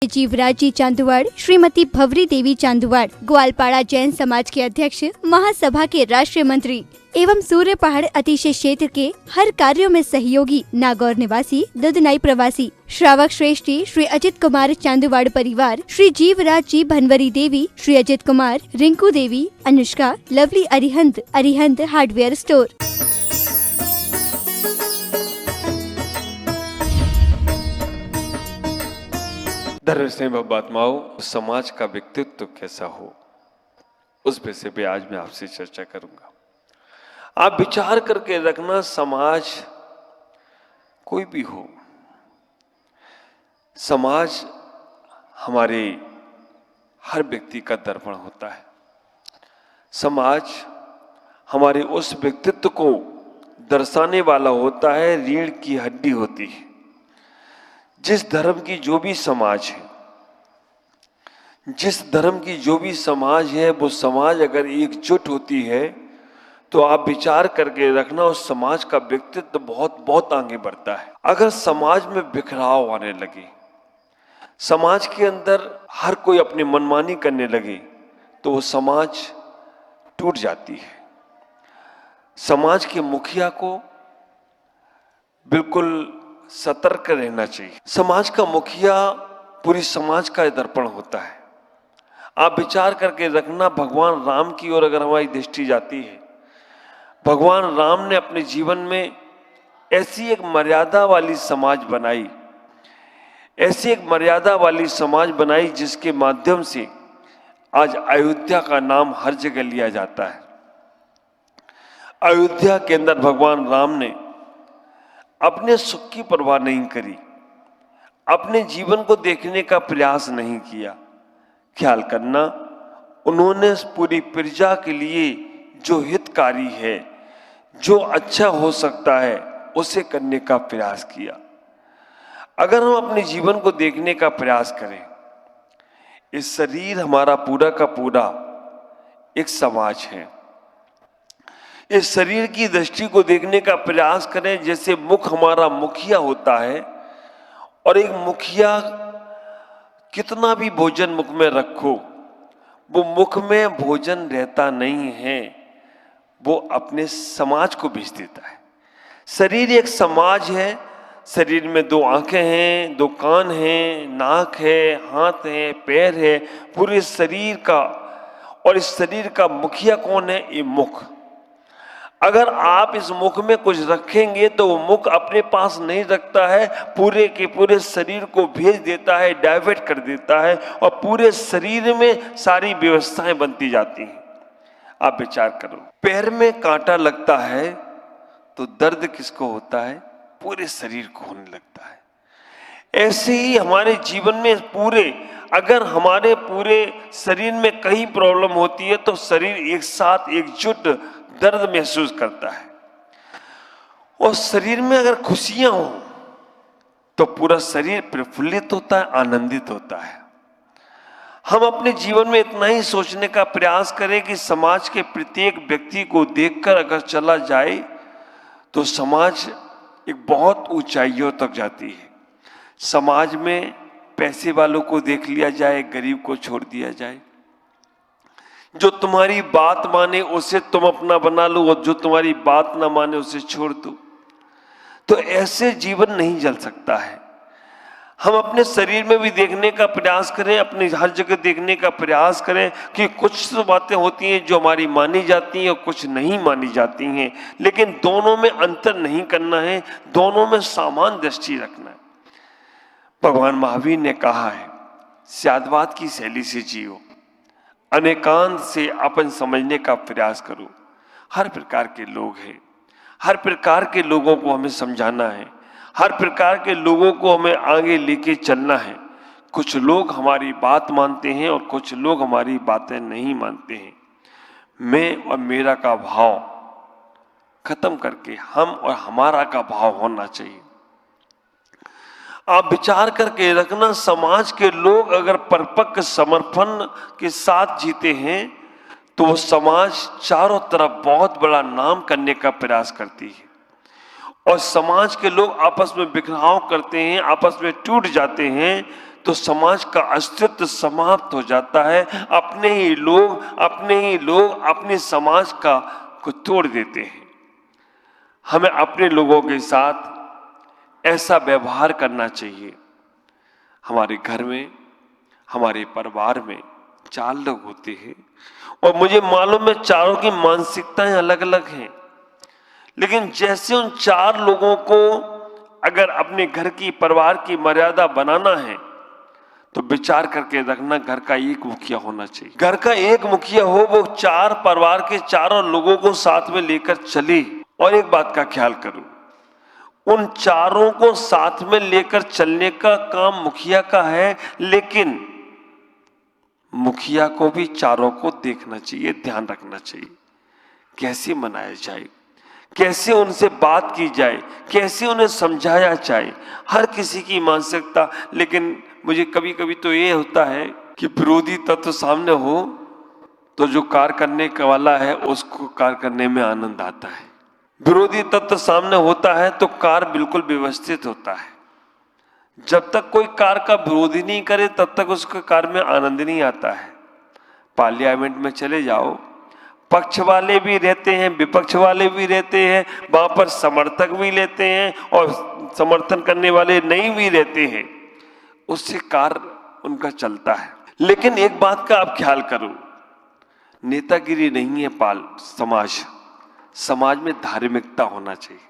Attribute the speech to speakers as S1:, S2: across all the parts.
S1: जीवराज जी चांदुवाड़, श्रीमती भवरी देवी चांदुवाड़, ग्वालपाड़ा जैन समाज के अध्यक्ष, महासभा के राष्ट्रीय मंत्री एवं सूर्य पहाड़ अतिशय क्षेत्र के हर कार्यों में सहयोगी नागौर निवासी दुधनाई प्रवासी श्रावक श्रेष्ठी श्री अजित कुमार चांदुवाड़ परिवार, Shri Jivraj ji Bhanwari Devi, Shri Ajit Kumar, Rinku Devi, Anushka, Lovely Arihant hardware store.
S2: धर्म स्नेह आत्माओं, समाज का व्यक्तित्व कैसा हो, उस विषय पे आज मैं आपसे चर्चा करूंगा। आप विचार करके रखना, समाज कोई भी हो, समाज हमारे हर व्यक्ति का दर्पण होता है। समाज हमारे उस व्यक्तित्व को दर्शाने वाला होता है, रीढ़ की हड्डी होती है। जिस धर्म की जो भी समाज है, जिस धर्म की जो भी समाज है, वो समाज अगर एकजुट होती है तो आप विचार करके रखना, उस समाज का व्यक्तित्व बहुत आगे बढ़ता है। अगर समाज में बिखराव आने लगे, समाज के अंदर हर कोई अपनी मनमानी करने लगे, तो वो समाज टूट जाती है। समाज के मुखिया को बिल्कुल सतर्क रहना चाहिए। समाज का मुखिया पूरी समाज का दर्पण होता है। आप विचार करके रखना, भगवान राम की ओर अगर हमारी दृष्टि जाती है, भगवान राम ने अपने जीवन में ऐसी एक मर्यादा वाली समाज बनाई, ऐसी एक मर्यादा वाली समाज बनाई जिसके माध्यम से आज अयोध्या का नाम हर जगह लिया जाता है। अयोध्या के अंदर भगवान राम ने अपने सुख की परवाह नहीं करी, अपने जीवन को देखने का प्रयास नहीं किया। ख्याल करना, उन्होंने पूरी प्रजा के लिए जो हितकारी है, जो अच्छा हो सकता है, उसे करने का प्रयास किया। अगर हम अपने जीवन को देखने का प्रयास करें, इस शरीर हमारा पूरा का पूरा एक समाज है। इस शरीर की दृष्टि को देखने का प्रयास करें, जैसे मुख हमारा मुखिया होता है, और एक मुखिया कितना भी भोजन मुख में रखो, वो मुख में भोजन रहता नहीं है, वो अपने समाज को बेच देता है। शरीर एक समाज है। शरीर में दो आंखें हैं, दो कान हैं, नाक है, हाथ है, पैर है, पूरे शरीर का। और इस शरीर का मुखिया कौन है? ये मुख। अगर आप इस मुख में कुछ रखेंगे तो वो मुख अपने पास नहीं रखता है, पूरे के पूरे शरीर को भेज देता है, डाइवर्ट कर देता है, और पूरे शरीर में सारी व्यवस्थाएं बनती जाती हैं। आप विचार करो, पैर में कांटा लगता है तो दर्द किसको होता है? पूरे शरीर को होने लगता है। ऐसे ही हमारे जीवन में अगर हमारे पूरे शरीर में कहीं प्रॉब्लम होती है तो शरीर एक साथ एकजुट दर्द महसूस करता है। और शरीर में अगर खुशियां हो तो पूरा शरीर प्रफुल्लित होता है, आनंदित होता है। हम अपने जीवन में इतना ही सोचने का प्रयास करें कि समाज के प्रत्येक व्यक्ति को देखकर अगर चला जाए तो समाज एक बहुत ऊंचाइयों तक जाती है। समाज में पैसे वालों को देख लिया जाए, गरीब को छोड़ दिया जाए। जो तुम्हारी बात माने उसे तुम अपना बना लो, और जो तुम्हारी बात ना माने उसे छोड़ दो। तो ऐसे जीवन नहीं चल सकता है। हम अपने शरीर में भी देखने का प्रयास करें, अपनी हर जगह देखने का प्रयास करें कि कुछ तो बातें होती हैं जो हमारी मानी जाती हैं और कुछ नहीं मानी जाती हैं, लेकिन दोनों में अंतर नहीं करना है, दोनों में समान दृष्टि रखना है। भगवान महावीर ने कहा है, साध्यवाद की शैली से जियो, अनेकांत से अपन समझने का प्रयास करो। हर प्रकार के लोग हैं, हर प्रकार के लोगों को हमें समझाना है, हर प्रकार के लोगों को हमें आगे लेके चलना है। कुछ लोग हमारी बात मानते हैं और कुछ लोग हमारी बातें नहीं मानते हैं। मैं और मेरा का भाव खत्म करके हम और हमारा का भाव होना चाहिए। आप विचार करके रखना, समाज के लोग अगर परिपक्व समर्पण के साथ जीते हैं तो वो समाज चारों तरफ बहुत बड़ा नाम करने का प्रयास करती है। और समाज के लोग आपस में बिखराव करते हैं, आपस में टूट जाते हैं तो समाज का अस्तित्व समाप्त हो जाता है। अपने ही लोग अपने समाज को तोड़ देते हैं। हमें अपने लोगों के साथ ऐसा व्यवहार करना चाहिए। हमारे घर में, हमारे परिवार में 4 लोग होते हैं और मुझे मालूम है चारों की मानसिकताएं अलग अलग हैं, लेकिन जैसे उन 4 लोगों को अगर अपने घर की, परिवार की मर्यादा बनाना है तो विचार करके रखना, घर का एक मुखिया होना चाहिए। घर का एक मुखिया हो, वो 4 परिवार के चारों लोगों को साथ में लेकर चले। और एक बात का ख्याल करो, उन चारों को साथ में लेकर चलने का काम मुखिया का है, लेकिन मुखिया को भी चारों को देखना चाहिए, ध्यान रखना चाहिए। कैसे मनाया जाए, कैसे उनसे बात की जाए, कैसे उन्हें समझाया जाए, हर किसी की मानसिकता। लेकिन मुझे कभी कभी तो ये होता है कि विरोधी तत्व सामने हो तो जो कार्य करने वाला है उसको कार्य करने में आनंद आता है। विरोधी तत्व सामने होता है तो कार्य बिल्कुल व्यवस्थित होता है। जब तक कोई कार्य का विरोध ही नहीं करे तब तक उसके कार्य में आनंद नहीं आता है। पार्लियामेंट में चले जाओ, पक्ष वाले भी रहते हैं, विपक्ष वाले भी रहते हैं, वहां पर समर्थक भी लेते हैं और समर्थन करने वाले नहीं भी रहते हैं, उससे कार्य उनका चलता है। लेकिन एक बात का आप ख्याल करो, नेतागिरी नहीं है समाज में धार्मिकता होना चाहिए।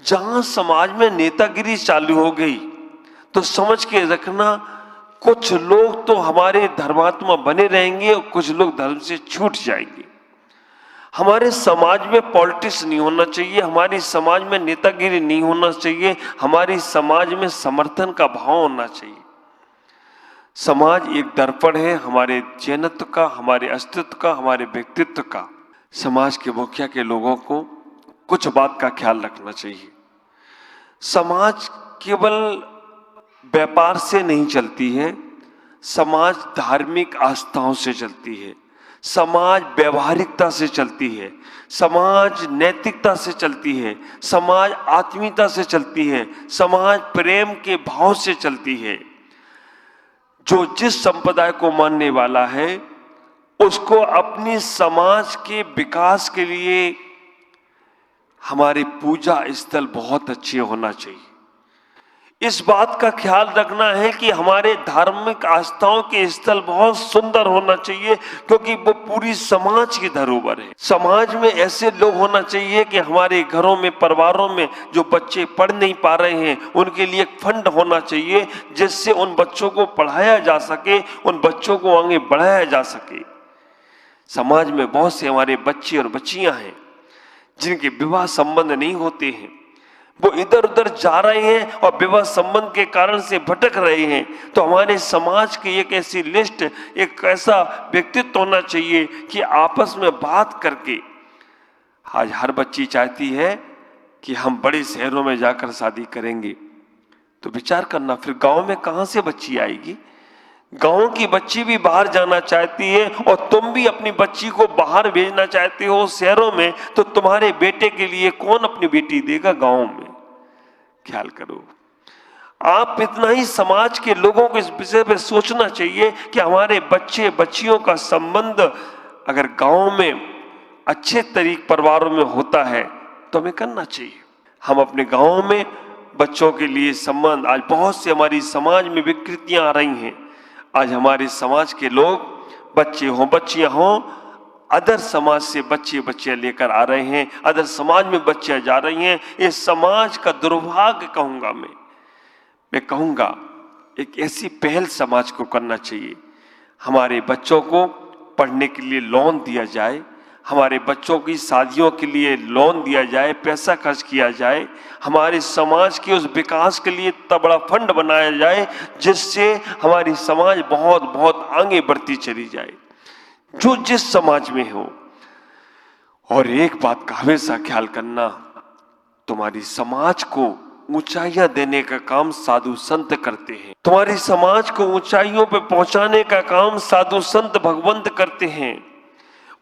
S2: जहां समाज में नेतागिरी चालू हो गई तो समझ के रखना, कुछ लोग तो हमारे धर्मात्मा बने रहेंगे और कुछ लोग धर्म से छूट जाएंगे। हमारे समाज में पॉलिटिक्स नहीं होना चाहिए, हमारी समाज में नेतागिरी नहीं होना चाहिए, हमारी समाज में समर्थन का भाव होना चाहिए। समाज एक दर्पण है हमारे जैनत्व का, हमारे अस्तित्व का, हमारे व्यक्तित्व का। समाज के मुखिया के लोगों को कुछ बात का ख्याल रखना चाहिए। समाज केवल व्यापार से नहीं चलती है, समाज धार्मिक आस्थाओं से चलती है, समाज व्यवहारिकता से चलती है, समाज नैतिकता से चलती है, समाज आत्मीयता से चलती है, समाज प्रेम के भाव से चलती है। जो जिस संप्रदाय को मानने वाला है उसको अपनी समाज के विकास के लिए हमारे पूजा स्थल बहुत अच्छे होना चाहिए। इस बात का ख्याल रखना है कि हमारे धार्मिक आस्थाओं के स्थल बहुत सुंदर होना चाहिए, क्योंकि वो पूरी समाज की धरोहर है। समाज में ऐसे लोग होना चाहिए कि हमारे घरों में, परिवारों में जो बच्चे पढ़ नहीं पा रहे हैं उनके लिए एक फंड होना चाहिए, जिससे उन बच्चों को पढ़ाया जा सके, उन बच्चों को आगे बढ़ाया जा सके। समाज में बहुत से हमारे बच्चे और बच्चियां हैं जिनके विवाह संबंध नहीं होते हैं, वो इधर उधर जा रहे हैं और विवाह संबंध के कारण से भटक रहे हैं। तो हमारे समाज की एक ऐसी लिस्ट, एक ऐसा व्यक्तित्व होना चाहिए कि आपस में बात करके, आज हर बच्ची चाहती है कि हम बड़े शहरों में जाकर शादी करेंगे, तो विचार करना फिर गांव में कहां से बच्ची आएगी। गांव की बच्ची भी बाहर जाना चाहती है और तुम भी अपनी बच्ची को बाहर भेजना चाहते हो शहरों में, तो तुम्हारे बेटे के लिए कौन अपनी बेटी देगा गांव में। ख्याल करो, आप इतना ही समाज के लोगों को इस विषय पे सोचना चाहिए कि हमारे बच्चे बच्चियों का संबंध अगर गांव में अच्छे तरीके परिवारों में होता है तो हमें करना चाहिए। हम अपने गांव में बच्चों के लिए संबंध, आज बहुत से हमारी समाज में विकृतियां आ रही हैं। आज हमारे समाज के लोग, बच्चे हों बच्चियां हों, अदर समाज से बच्चे लेकर आ रहे हैं, अदर समाज में बच्चियां जा रही हैं। इस समाज का दुर्भाग्य कहूंगा मैं कहूंगा एक ऐसी पहल समाज को करना चाहिए, हमारे बच्चों को पढ़ने के लिए लोन दिया जाए, हमारे बच्चों की शादियों के लिए लोन दिया जाए, पैसा खर्च किया जाए, हमारे समाज के उस विकास के लिए इतना बड़ा फंड बनाया जाए जिससे हमारी समाज बहुत बहुत आगे बढ़ती चली जाए, जो जिस समाज में हो। और एक बात का हमेशा ख्याल करना, तुम्हारी समाज को ऊंचाइयां देने का काम साधु संत करते हैं, तुम्हारी समाज को ऊंचाइयों पे पहुंचाने का काम साधु संत भगवंत करते हैं।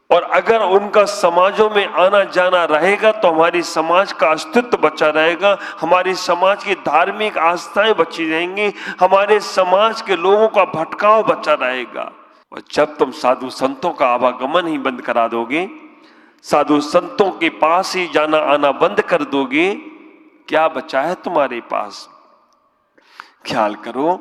S2: और अगर उनका समाजों में आना जाना रहेगा तो हमारी समाज का अस्तित्व बचा रहेगा, हमारी समाज की धार्मिक आस्थाएं बची रहेंगी, हमारे समाज के लोगों का भटकाव बचा रहेगा। और जब तुम साधु संतों का आवागमन ही बंद करा दोगे, साधु संतों के पास ही जाना आना बंद कर दोगे, क्या बचा है तुम्हारे पास? ख्याल करो,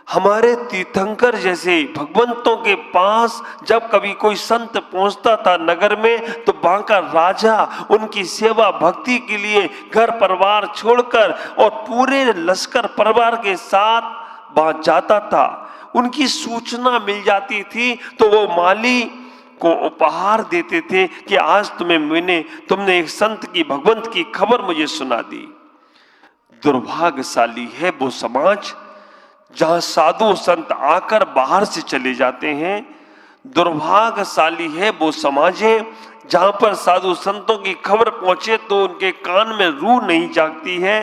S2: हमारे तीर्थंकर जैसे भगवंतों के पास जब कभी कोई संत पहुंचता था नगर में, तो वहां का राजा उनकी सेवा भक्ति के लिए घर परिवार छोड़कर और पूरे लश्कर परिवार के साथ वहां जाता था। उनकी सूचना मिल जाती थी तो वो माली को उपहार देते थे कि आज तुमने एक संत की, भगवंत की खबर मुझे सुना दी। दुर्भाग्यशाली है वो समाज जहां साधु संत आकर बाहर से चले जाते हैं। दुर्भाग्यशाली है वो समाजें जहां पर साधु संतों की खबर पहुंचे तो उनके कान में रूह नहीं जागती है।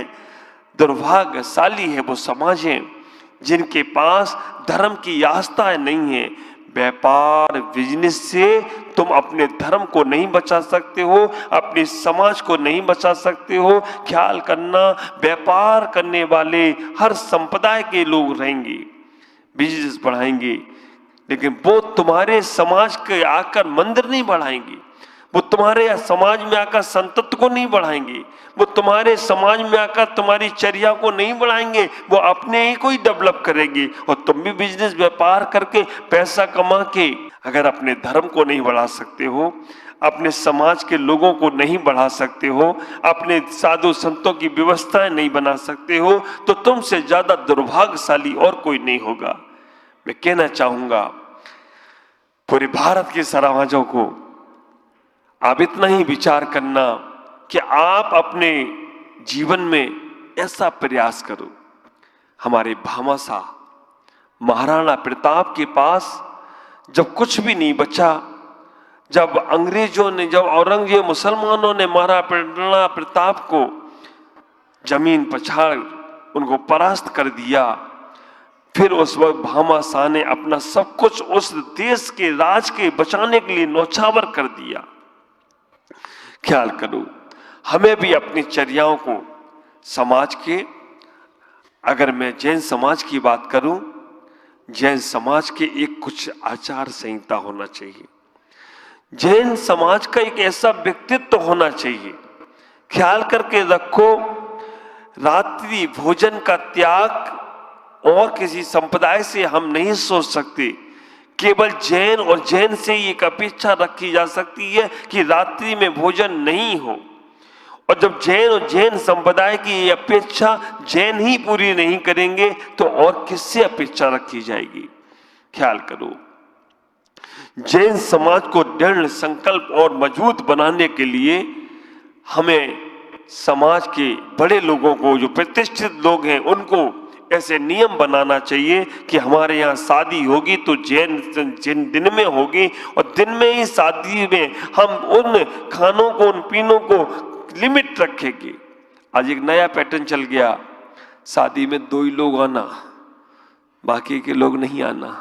S2: दुर्भाग्यशाली है वो समाजें जिनके पास धर्म की आस्था नहीं है। व्यापार बिजनेस से तुम अपने धर्म को नहीं बचा सकते हो, अपने समाज को नहीं बचा सकते हो। ख्याल करना, व्यापार करने वाले हर संप्रदाय के लोग रहेंगे, बिजनेस बढ़ाएंगे, लेकिन वो तुम्हारे समाज के आकर मंदिर नहीं बढ़ाएंगे, वो तुम्हारे समाज में आकर संतत्व को नहीं बढ़ाएंगे, वो तुम्हारे समाज में आकर तुम्हारी चर्या को नहीं बढ़ाएंगे, वो अपने ही को ही डेवलप करेंगे। और तुम भी बिजनेस व्यापार करके पैसा कमा के अगर अपने धर्म को नहीं बढ़ा सकते हो, अपने समाज के लोगों को नहीं बढ़ा सकते हो, अपने साधु संतों की व्यवस्थाएं नहीं बना सकते हो, तो तुमसे ज्यादा दुर्भाग्यशाली और कोई नहीं होगा। मैं कहना चाहूंगा पूरे भारत के समाजों को आप इतना ही विचार करना कि आप अपने जीवन में ऐसा प्रयास करो। हमारे भामाशाह महाराणा प्रताप के पास जब कुछ भी नहीं बचा, जब अंग्रेजों ने, जब औरंगजेब मुसलमानों ने महाराणा प्रताप को जमीन पछाड़ उनको परास्त कर दिया, फिर उस वक्त भामाशाह ने अपना सब कुछ उस देश के राज के बचाने के लिए न्यौछावर कर दिया। ख्याल करो, हमें भी अपनी चर्याओं को समाज के, अगर मैं जैन समाज की बात करूं, जैन समाज के एक कुछ आचार संहिता होना चाहिए। जैन समाज का एक ऐसा व्यक्तित्व होना चाहिए। ख्याल करके रखो, रात्रि भोजन का त्याग और किसी संप्रदाय से हम नहीं सोच सकते। केवल जैन और जैन से एक अपेक्षा रखी जा सकती है कि रात्रि में भोजन नहीं हो। और जब जैन और जैन संप्रदाय की ये अपेक्षा जैन ही पूरी नहीं करेंगे तो और किससे अपेक्षा रखी जाएगी? ख्याल करो, जैन समाज को दृढ़ संकल्प और मजबूत बनाने के लिए हमें समाज के बड़े लोगों को, जो प्रतिष्ठित लोग हैं, उनको ऐसे नियम बनाना चाहिए कि हमारे यहाँ शादी होगी तो जैन दिन में होगी, और दिन में ही शादी में हम उन खानों को, उन पीनों को लिमिट रखेंगे। आज एक नया पैटर्न चल गया, शादी में 2 ही लोग आना, बाकी के लोग नहीं आना।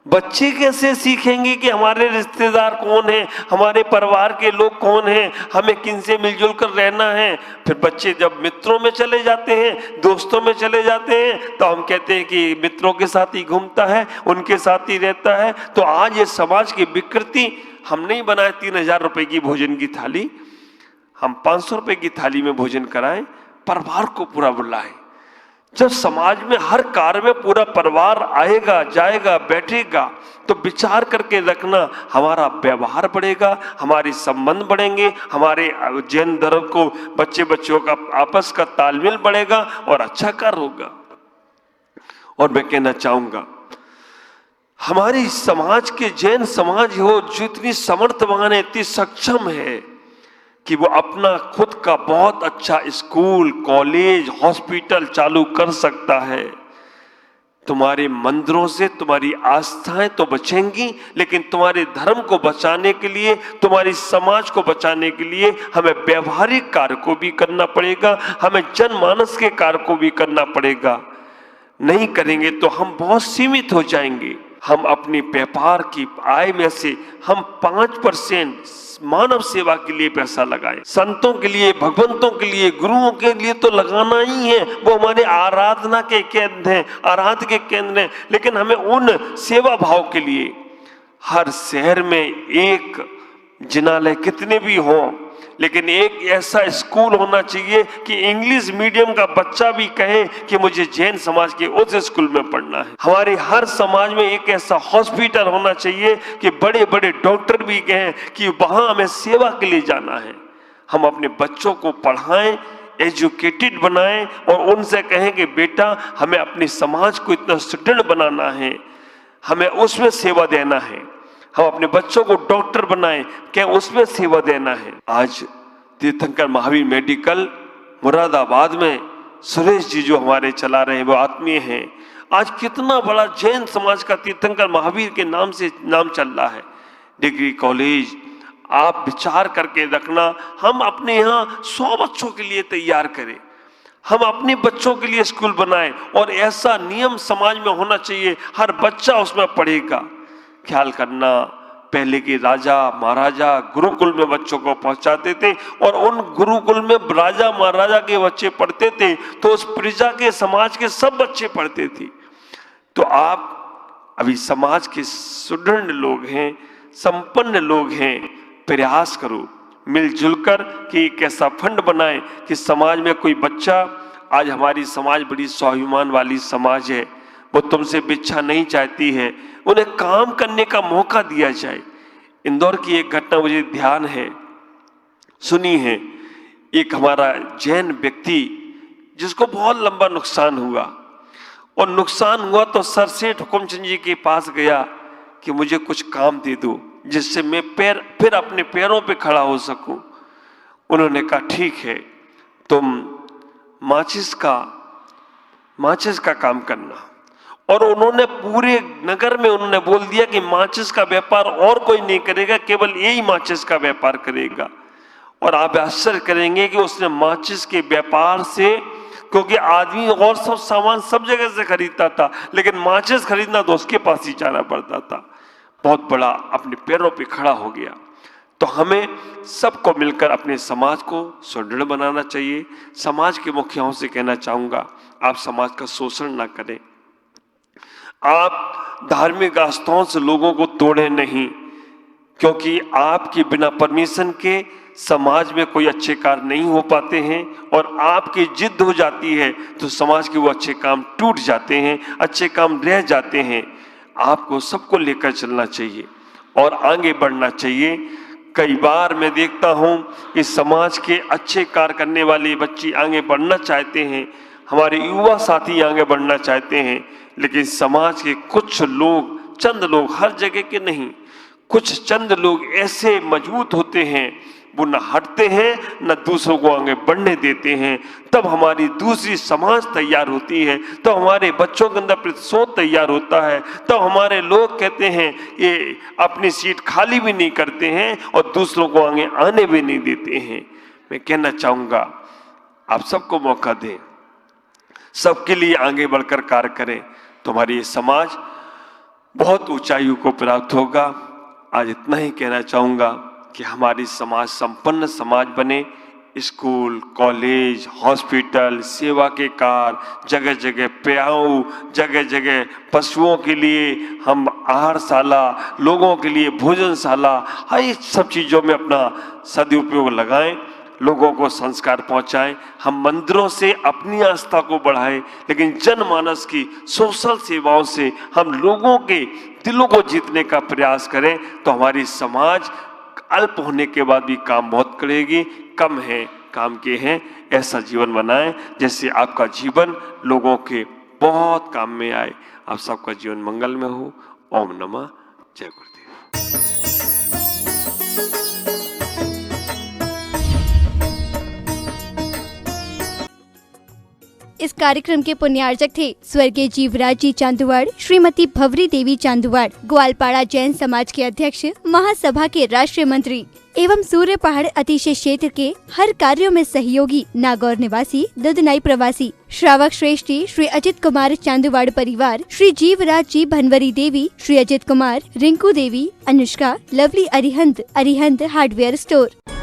S2: बच्चे कैसे सीखेंगे कि हमारे रिश्तेदार कौन हैं, हमारे परिवार के लोग कौन हैं, हमें किनसे मिलजुल कर रहना है? फिर बच्चे जब मित्रों में चले जाते हैं, दोस्तों में चले जाते हैं, तो हम कहते हैं कि मित्रों के साथ ही घूमता है, उनके साथ ही रहता है। तो आज ये समाज की विकृति, हम नहीं बनाए 3000 रुपए की भोजन की थाली, हम 500 रुपए की थाली में भोजन कराएं, परिवार को पूरा बुलाएं। जब समाज में हर कार्य में पूरा परिवार आएगा, जाएगा, बैठेगा, तो विचार करके रखना, हमारा व्यवहार बढ़ेगा, हमारे संबंध बढ़ेंगे, हमारे जैन धर्म को बच्चों का आपस का तालमेल बढ़ेगा और अच्छा कार्य होगा। और मैं कहना चाहूंगा, हमारी समाज के जैन समाज हो जो इतनी समर्थवान है, इतनी सक्षम है कि वो अपना खुद का बहुत अच्छा स्कूल, कॉलेज, हॉस्पिटल चालू कर सकता है। तुम्हारे मंदिरों से तुम्हारी आस्थाएं तो बचेंगी, लेकिन तुम्हारे धर्म को बचाने के लिए, तुम्हारी समाज को बचाने के लिए हमें व्यवहारिक कार्य को भी करना पड़ेगा, हमें जनमानस के कार्य को भी करना पड़ेगा। नहीं करेंगे तो हम बहुत सीमित हो जाएंगे। हम अपनी व्यापार की आय में से हम 5% मानव सेवा के लिए पैसा लगाएं। संतों के लिए, भगवंतों के लिए, गुरुओं के लिए तो लगाना ही है, वो हमारे आराधना के केंद्र हैं, आराध्य के केंद्र हैं। लेकिन हमें उन सेवा भाव के लिए हर शहर में एक जिनालय कितने भी हों, लेकिन एक ऐसा स्कूल होना चाहिए कि इंग्लिश मीडियम का बच्चा भी कहे कि मुझे जैन समाज के उस स्कूल में पढ़ना है। हमारे हर समाज में एक ऐसा हॉस्पिटल होना चाहिए कि बड़े बड़े डॉक्टर भी कहें कि वहां हमें सेवा के लिए जाना है। हम अपने बच्चों को पढ़ाएं, एजुकेटेड बनाएं और उनसे कहें कि बेटा हमें अपने समाज को इतना सुदृढ़ बनाना है, हमें उसमें सेवा देना है। हम अपने बच्चों को डॉक्टर बनाएं, क्या उसमें सेवा देना है। आज तीर्थंकर महावीर मेडिकल मुरादाबाद में सुरेश जी जो हमारे चला रहे हैं वो आत्मीय हैं। आज कितना बड़ा जैन समाज का तीर्थंकर महावीर के नाम से नाम चल रहा है। डिग्री कॉलेज आप विचार करके रखना, हम अपने यहाँ 100 बच्चों के लिए तैयार करें, हम अपने बच्चों के लिए स्कूल बनाएं और ऐसा नियम समाज में होना चाहिए, हर बच्चा उसमें पढ़ेगा। ख्याल करना, पहले के राजा महाराजा गुरुकुल में बच्चों को पहुंचाते थे और उन गुरुकुल में राजा महाराजा के बच्चे पढ़ते थे तो उस प्रजा के समाज के सब बच्चे पढ़ते थे। तो आप अभी समाज के सुदृढ़ लोग हैं, संपन्न लोग हैं, प्रयास करो मिलजुल कर कि एक ऐसा फंड बनाए कि समाज में कोई बच्चा, आज हमारी समाज बड़ी स्वाभिमान वाली समाज है, वो तुमसे भिक्षा नहीं चाहती है, उन्हें काम करने का मौका दिया जाए। इंदौर की एक घटना मुझे ध्यान है, सुनी है। एक हमारा जैन व्यक्ति जिसको बहुत लंबा नुकसान हुआ, और नुकसान हुआ तो सर सेठ हुकुमचंद जी के पास गया कि मुझे कुछ काम दे दो जिससे मैं फिर अपने पैरों पे खड़ा हो सकूं। उन्होंने कहा ठीक है, तुम माचिस का काम करना। और उन्होंने पूरे नगर में उन्होंने बोल दिया कि माचिस का व्यापार और कोई नहीं करेगा, केवल यही माचिस का व्यापार करेगा। और आप आश्चर्य करेंगे कि उसने माचिस के व्यापार से, क्योंकि आदमी और सब सामान सब जगह से खरीदता था, लेकिन माचिस खरीदना तो उसके पास ही जाना पड़ता था, बहुत बड़ा अपने पैरों पे खड़ा हो गया। तो हमें सबको मिलकर अपने समाज को सुदृढ़ बनाना चाहिए। समाज के मुखियाओं से कहना चाहूंगा, आप समाज का शोषण ना करें, आप धार्मिक आस्थाओं से लोगों को तोड़े नहीं, क्योंकि आपके बिना परमिशन के समाज में कोई अच्छे कार्य नहीं हो पाते हैं। और आपकी जिद हो जाती है तो समाज के वो अच्छे काम टूट जाते हैं, अच्छे काम रह जाते हैं। आपको सबको लेकर चलना चाहिए और आगे बढ़ना चाहिए। कई बार मैं देखता हूं कि समाज के अच्छे कार्य करने वाले बच्चे आगे बढ़ना चाहते हैं, हमारे युवा साथी आगे बढ़ना चाहते हैं, लेकिन समाज के कुछ लोग, चंद लोग, हर जगह के नहीं, कुछ चंद लोग ऐसे मजबूत होते हैं, वो न हटते हैं न दूसरों को आगे बढ़ने देते हैं। तब हमारी दूसरी समाज तैयार होती है, तब हमारे बच्चों के अंदर प्रतिशोध तैयार होता है, तब हमारे लोग कहते हैं ये अपनी सीट खाली भी नहीं करते हैं और दूसरों को आगे आने भी नहीं देते हैं। मैं कहना चाहूँगा आप सबको मौका दें, सबके लिए आगे बढ़कर कार्य करें, तो हमारी ये समाज बहुत ऊंचाइयों को प्राप्त होगा। आज इतना ही कहना चाहूँगा कि हमारी समाज संपन्न समाज बने। स्कूल, कॉलेज, हॉस्पिटल, सेवा के कार्य, जगह जगह प्याऊ, जगह जगह पशुओं के लिए हम आहारशाला, लोगों के लिए भोजनशाला, हर सब चीज़ों में अपना सदुपयोग लगाएं, लोगों को संस्कार पहुंचाएं। हम मंदिरों से अपनी आस्था को बढ़ाएं, लेकिन जनमानस की सोशल सेवाओं से हम लोगों के दिलों को जीतने का प्रयास करें, तो हमारी समाज अल्प होने के बाद भी काम बहुत करेगी। कम है काम के हैं, ऐसा जीवन बनाएं जैसे आपका जीवन लोगों के बहुत काम में आए। आप सबका जीवन मंगल में हो। ओम नमः। जय गुरुदेव।
S1: इस कार्यक्रम के पुण्यार्जक थे स्वर्गीय जीवराज जी चांदुवाड़, श्रीमती भवरी देवी चांदुवाड़, ग्वालपाड़ा जैन समाज के अध्यक्ष, महासभा के राष्ट्रीय मंत्री एवं सूर्य पहाड़ अतिशय क्षेत्र के हर कार्यों में सहयोगी, नागौर निवासी, दुधनाई प्रवासी, श्रावक श्रेष्ठी श्री अजित कुमार चांदुवाड़ परिवार, Shri Jivraj ji Bhanwari Devi, Shri Ajit Kumar, Rinku Devi, Anushka, Lovely Arihant hardware store.